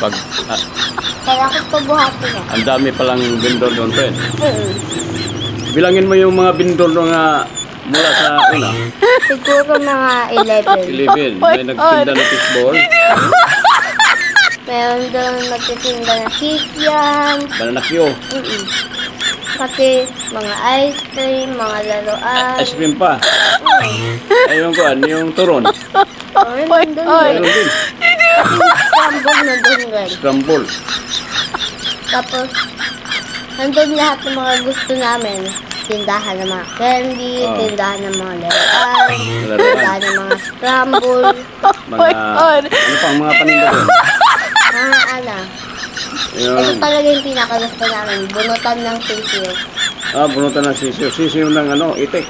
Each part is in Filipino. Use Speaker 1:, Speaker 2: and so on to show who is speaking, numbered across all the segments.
Speaker 1: Pag,
Speaker 2: Kaya ko pabuhati na.
Speaker 1: ang dami palang vendor doon, friend. Bilangin mo yung mga vendor na mula sa una.
Speaker 2: Siguro mga 11.
Speaker 1: 11. May nagtinda ng fishball.
Speaker 2: Meron doon nagtitinda ng kikyan.
Speaker 1: Banana Q.
Speaker 2: Pati mga ice cream, mga laruan.
Speaker 1: Ice cream pa. Ayun ko, yung turon.
Speaker 2: Nandun
Speaker 1: Ayun
Speaker 2: rin.
Speaker 1: din.
Speaker 2: Pati yung scramble nandun rin.
Speaker 1: Scramble.
Speaker 2: Tapos, nandun lahat ng mga gusto namin. Tindahan ng mga candy, tindahan ng mga laruan, tindahan ng mga scramble.
Speaker 1: Mga, ano pang mga paninda doon?
Speaker 2: Mga ano. Ito
Speaker 1: Yung,
Speaker 2: talaga yung pinakagusto namin. Bunutan ng sisiyo.
Speaker 1: bunutan ng sisiyo. Sisiyo ng itik.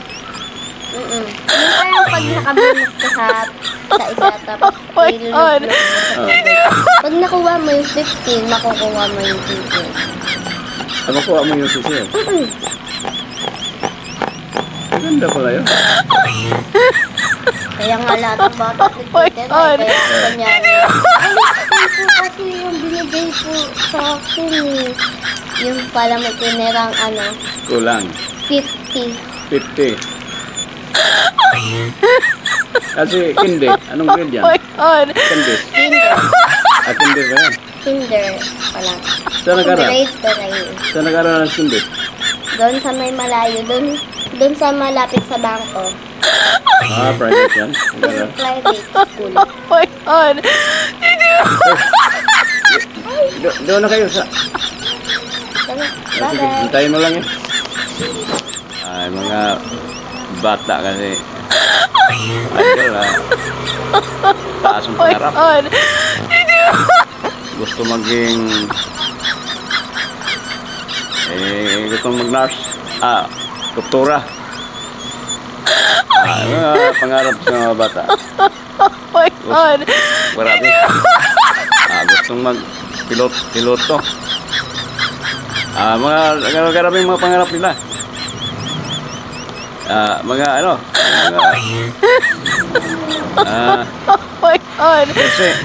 Speaker 2: Yung parang pag nakabunot ka sa isa, tapos ilulog mo sa tubig. Pag nakuha mo yung 15, makukuha mo yung sisiyo.
Speaker 1: Makuha mo yung sisiyo. Maganda pala yun.
Speaker 2: Kaya nga lahat ng bata nagtitira. Kaya kanyari. Ay, po kasi yung binigay po sa akin eh. Yung pala may tinirang
Speaker 1: Kulang.
Speaker 2: 50.
Speaker 1: 50. Kasi kindi. Anong grade yan? Kindi.
Speaker 2: Kinder.
Speaker 1: Kindi ba yan?
Speaker 2: Kinder pala.
Speaker 1: Saan nag-aral?
Speaker 2: Grade 3.
Speaker 1: Saan nag-aral ng kindi?
Speaker 2: Doon sa may malayo. Doon sa malapit sa bangko.
Speaker 1: Private yan. Nag-aral.
Speaker 2: Private school.
Speaker 1: Doon na kayo sa...
Speaker 2: Sige,
Speaker 1: Sige,
Speaker 2: bye-bye.
Speaker 1: hintayin mo lang yan. Ay, mga bata kasi... Idol taas ang pangarap. Gusto maging... gustong mag-nurse. Doktora. Mga pangarap sa mga bata. Marami. Gustong mag-piloto. Maraming mga pangarap nila.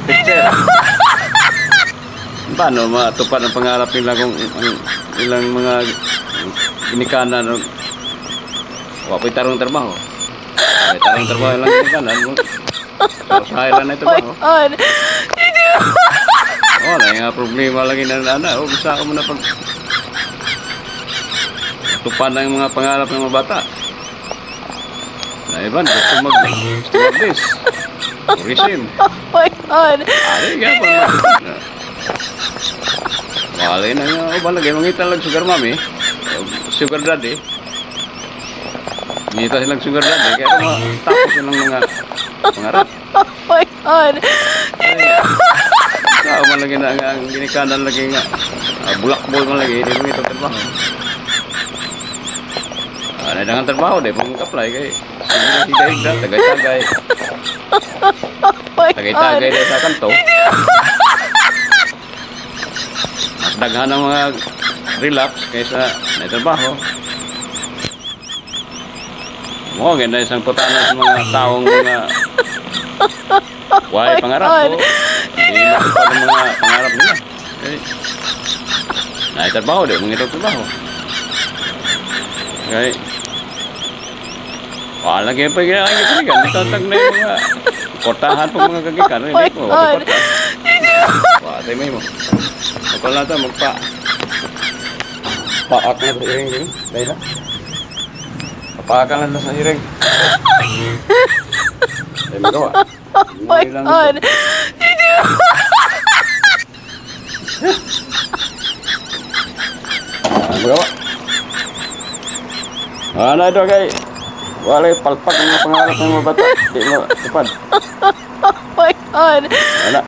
Speaker 1: Pitcher. Paano matupad ang pangarap nila kung ilang mga ginikana wapoy tarong trabaho. Tarong trabaho lang ginikana. Sa lang na ito ba? Wala nga problema lagi na bisa ka muna pag tupad ang mga pangarap ng mga bata. Iban, gusto mag-stewardess. Tourism. Ay, nga pa. Wala na nga. Balagay, mangita lang sugar mami. Sugar daddy. Mangita silang sugar daddy. Kaya tapos yun ang mga pangarap. Ikaw, malagi na ang ginikanan lagi nga. Bulakbol malagi. Hindi mo ito trabaho. Dangan trabaho deh, pang-apply kay hidayah tagay-tagay. Tagay-tagay deh sa kanto. Mas daghan ang mga relapse kaysa na trabaho. Mo ganda isang putanan sa mga taong mga way pangarap ko. Hindi matupad ang mga pangarap nila. Na trabaho deh, mangitong trabaho. Okay. Lagi pa kaya ang kagikan. Itatag na yung mga kotahan pag mga kagikan. Hindi po. Watay may mo. Kapal na ito. Paak na sa iring. Dahil na. Papaakan na sa iring. Dahil magawa. Magawa. Ano ito kay? Walay palpak ng pangarap ng mga bata. Di mo tupad. Wala.